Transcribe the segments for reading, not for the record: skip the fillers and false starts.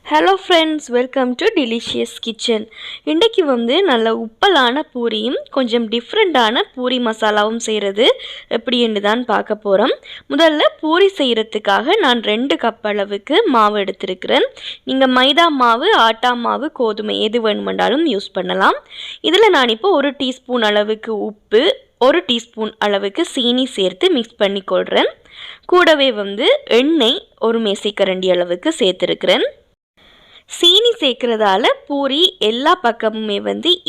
Hello friends, welcome to Delicious Kitchen. இன்றைக்கு நல்ல உப்பலான பூரியும் கொஞ்சம் டிஃப்ரெண்டான பூரி மசாலாவும் செய்கிறது எப்படின்னு தான் பார்க்க போகிறோம். முதல்ல பூரி செய்கிறதுக்காக நான் 2 கப் அளவுக்கு மாவு எடுத்திருக்கிறேன். நீங்கள் மைதா மாவு, ஆட்டா மாவு, கோதுமை எது வேணுமென்றாலும் யூஸ் பண்ணலாம். இதில் நான் இப்போ 1 டீஸ்பூன் அளவுக்கு உப்பு, 1 டீஸ்பூன் அளவுக்கு சீனி சேர்த்து மிக்ஸ் பண்ணி கொள்கிறேன். கூடவே எண்ணெய் 1 மேசைக்கரண்டி அளவுக்கு சேர்த்துருக்கிறேன். சீனி சேர்க்கிறதால பூரி எல்லா பக்கமுமே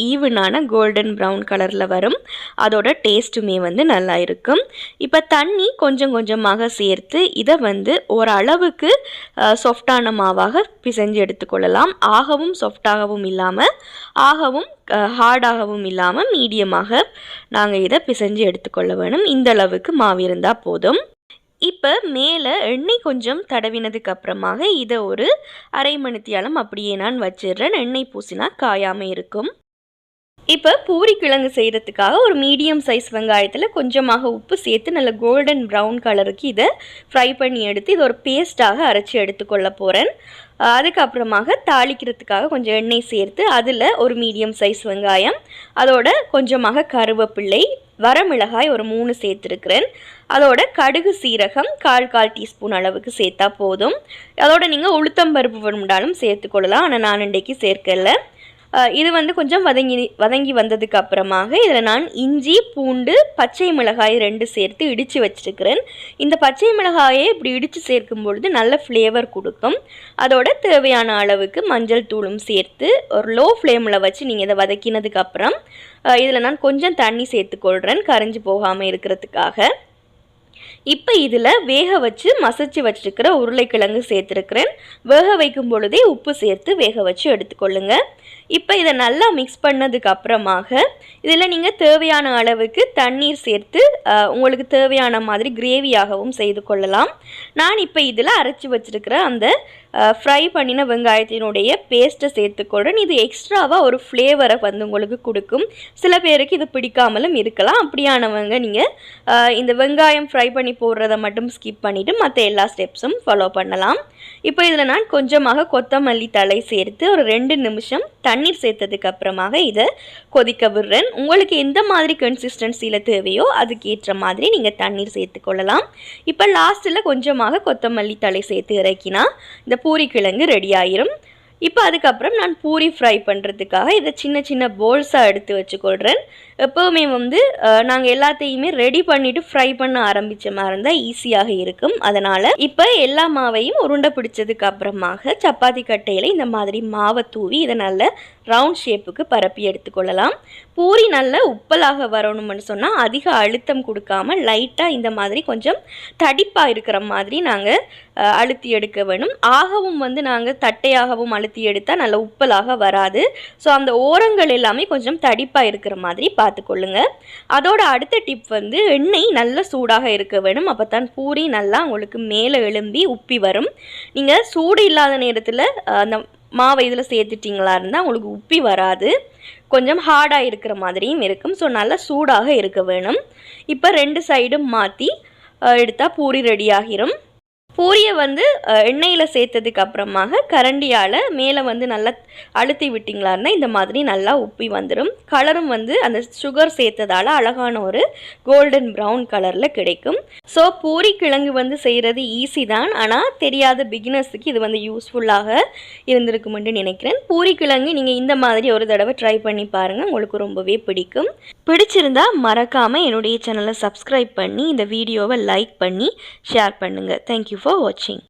ஈவனான கோல்டன் ப்ரௌன் கலரில் வரும். அதோட டேஸ்ட்டுமே நல்லா இருக்கும். இப்போ தண்ணி கொஞ்சம் கொஞ்சமாக சேர்த்து இதை ஓரளவுக்கு சாஃப்டான மாவாக பிசைஞ்சு எடுத்துக்கொள்ளலாம். ஆகவும் சாஃப்டாகவும் இல்லாமல், ஆகவும் ஹார்டாகவும் இல்லாமல் மீடியமாக நாங்கள் இதை பிசைஞ்சு எடுத்துக்கொள்ள வேணும். இந்த அளவுக்கு மாவு இருந்தால் போதும். இப்போ மேலே எண்ணெய் கொஞ்சம் தடவினதுக்கு அப்புறமாக இதை ஒரு அரை மணித்தியாலம் அப்படியே நான் வச்சிடுறேன். எண்ணெய் பூசினா காயாமல் இருக்கும். இப்போ பூரி கிழங்கு செய்கிறதுக்காக ஒரு மீடியம் சைஸ் வெங்காயத்தில் கொஞ்சமாக உப்பு சேர்த்து நல்ல கோல்டன் ப்ரௌன் கலருக்கு இதை ஃப்ரை பண்ணி எடுத்து இது ஒரு பேஸ்ட்டாக அரைச்சி எடுத்துக்கொள்ள போகிறேன். அதுக்கப்புறமாக தாளிக்கிறதுக்காக கொஞ்சம் எண்ணெய் சேர்த்து அதில் ஒரு மீடியம் சைஸ் வெங்காயம், அதோட கொஞ்சமாக கருவேப்பிள்ளை, வரமிளகாய் ஒரு 3 சேர்த்துருக்கிறேன். அதோட கடுகு சீரகம் 1/4 டீஸ்பூன் அளவுக்கு சேர்த்தா போதும். அதோட நீங்கள் உளுத்தம்பருப்பு வேணும்னாலும் சேர்த்துக்கொள்ளலாம். ஆனால் நான் இன்றைக்கு சேர்க்கலை. இது கொஞ்சம் வதங்கி வந்ததுக்கு அப்புறமாக இதில் நான் இஞ்சி, பூண்டு, பச்சை மிளகாய் 2 சேர்த்து இடித்து வச்சுருக்கிறேன். இந்த பச்சை மிளகாயை இப்படி இடித்து சேர்க்கும் பொழுது நல்ல ஃப்ளேவர் கொடுக்கும். அதோட தேவையான அளவுக்கு மஞ்சள் தூளும் சேர்த்து ஒரு லோ ஃப்ளேமில் வச்சு நீங்கள் இதை வதக்கினதுக்கு அப்புறம் இதில் நான் கொஞ்சம் தண்ணி சேர்த்துக்கொள்கிறேன், கரைஞ்சி போகாமல் இருக்கிறதுக்காக. இப்போ இதில் வேக வச்சு மசிச்சு வச்சுருக்கிற உருளைக்கிழங்கு சேர்த்துருக்கிறேன். வேக வைக்கும் பொழுதே உப்பு சேர்த்து வேக வச்சு எடுத்துக்கொள்ளுங்க. இப்போ இதை நல்லா மிக்ஸ் பண்ணதுக்கு அப்புறமாக இதில் நீங்கள் தேவையான அளவுக்கு தண்ணீர் சேர்த்து உங்களுக்கு தேவையான மாதிரி கிரேவியாகவும் செய்து கொள்ளலாம். நான் இப்போ இதில் அரைச்சி வச்சுருக்கிற அந்த ஃப்ரை பண்ணின வெங்காயத்தினுடைய பேஸ்ட்டை சேர்த்துக்கொள்கிறேன். இது எக்ஸ்ட்ராவாக ஒரு ஃப்ளேவரை உங்களுக்கு கொடுக்கும். சில பேருக்கு இது பிடிக்காமலும் இருக்கலாம். அப்படியானவங்க நீங்கள் இந்த வெங்காயம் ஃப்ரை பண்ணி போடுறதை மட்டும் ஸ்கிப் பண்ணிவிட்டு மற்ற எல்லா ஸ்டெப்ஸும் ஃபாலோ பண்ணலாம். இப்போ இதில் நான் கொஞ்சமாக கொத்தமல்லி தழை சேர்த்து ஒரு 2 நிமிஷம் தண்ணீர் சேர்த்ததுக்கு அப்புறமாக இதை கொதிக்க விடுறேன். உங்களுக்கு எந்த மாதிரி கன்சிஸ்டன்சியில் தேவையோ அதுக்கேற்ற மாதிரி நீங்கள் தண்ணீர் சேர்த்துக்கொள்ளலாம். இப்போ லாஸ்ட்டில் கொஞ்சமாக கொத்தமல்லி தழை சேர்த்து இறக்கினா இந்த பூரி கிழங்கு ரெடி ஆயிரும். இப்போ அதுக்கப்புறம் நான் பூரி ஃப்ரை பண்ணுறதுக்காக இதை சின்ன சின்ன போல்ஸாக எடுத்து வச்சுக்கொள்கிறேன். எப்போவுமே நாங்கள் எல்லாத்தையுமே ரெடி பண்ணிவிட்டு ஃப்ரை பண்ண ஆரம்பித்த மாதிரி இருந்தால் ஈஸியாக இருக்கும். அதனால் இப்போ எல்லா மாவையும் உருண்டை பிடிச்சதுக்கு அப்புறமாக சப்பாத்தி கட்டையில் இந்த மாதிரி மாவை தூவி இதை நல்ல ரவுண்ட் ஷேப்புக்கு பரப்பி எடுத்துக்கொள்ளலாம். பூரி நல்ல உப்பலாக வரணும்னு சொன்னால் அதிக அழுத்தம் கொடுக்காமல் லைட்டாக இந்த மாதிரி கொஞ்சம் தடிப்பாக இருக்கிற மாதிரி நாங்கள் அழுத்தி எடுக்க வேணும். ஆகவும் நாங்கள் தட்டையாகவும் அழுத்தி எடுத்தால் நல்ல உப்பலாக வராது. ஸோ அந்த ஓரங்கள் எல்லாமே கொஞ்சம் தடிப்பாக இருக்கிற மாதிரி பார்த்துக்கொள்ளுங்க. அதோட அடுத்த டிப் எண்ணெய் நல்ல சூடாக இருக்க வேணும். அப்போ தான் பூரி நல்லா உங்களுக்கு மேலே எழும்பி உப்பி வரும். நீங்கள் சூடு இல்லாத நேரத்தில் அந்த மாவை இதில் சேர்த்துட்டிங்களா இருந்தால் உங்களுக்கு உப்பி வராது, கொஞ்சம் ஹார்டாக இருக்கிற மாதிரியும் இருக்கும். ஸோ நல்லா சூடாக இருக்க வேணும். இப்போ 2 சைடும் மாற்றி எடுத்தால் பூரி ரெடி ஆகிரும். பூரியை எண்ணெயில் சேர்த்ததுக்கு அப்புறமாக கரண்டியால் மேலே நல்லா அழுத்தி விட்டிங்களா இருந்தால் இந்த மாதிரி நல்லா உப்பி வந்துடும். கலரும் அந்த சுகர் சேர்த்ததால் அழகான ஒரு கோல்டன் ப்ரௌன் கலரில் கிடைக்கும். ஸோ பூரி கிழங்கு செய்கிறது ஈஸி தான், ஆனால் தெரியாத பிகினர்ஸுக்கு இது யூஸ்ஃபுல்லாக இருந்திருக்குமென்று நினைக்கிறேன். பூரி கிழங்கு நீங்கள் இந்த மாதிரி ஒரு தடவை ட்ரை பண்ணி பாருங்கள், உங்களுக்கு ரொம்பவே பிடிக்கும். பிடிச்சிருந்தா மறக்காமல் என்னுடைய சேனலை சப்ஸ்கிரைப் பண்ணி இந்த வீடியோவை லைக் பண்ணி ஷேர் பண்ணுங்கள். Thank you for watching.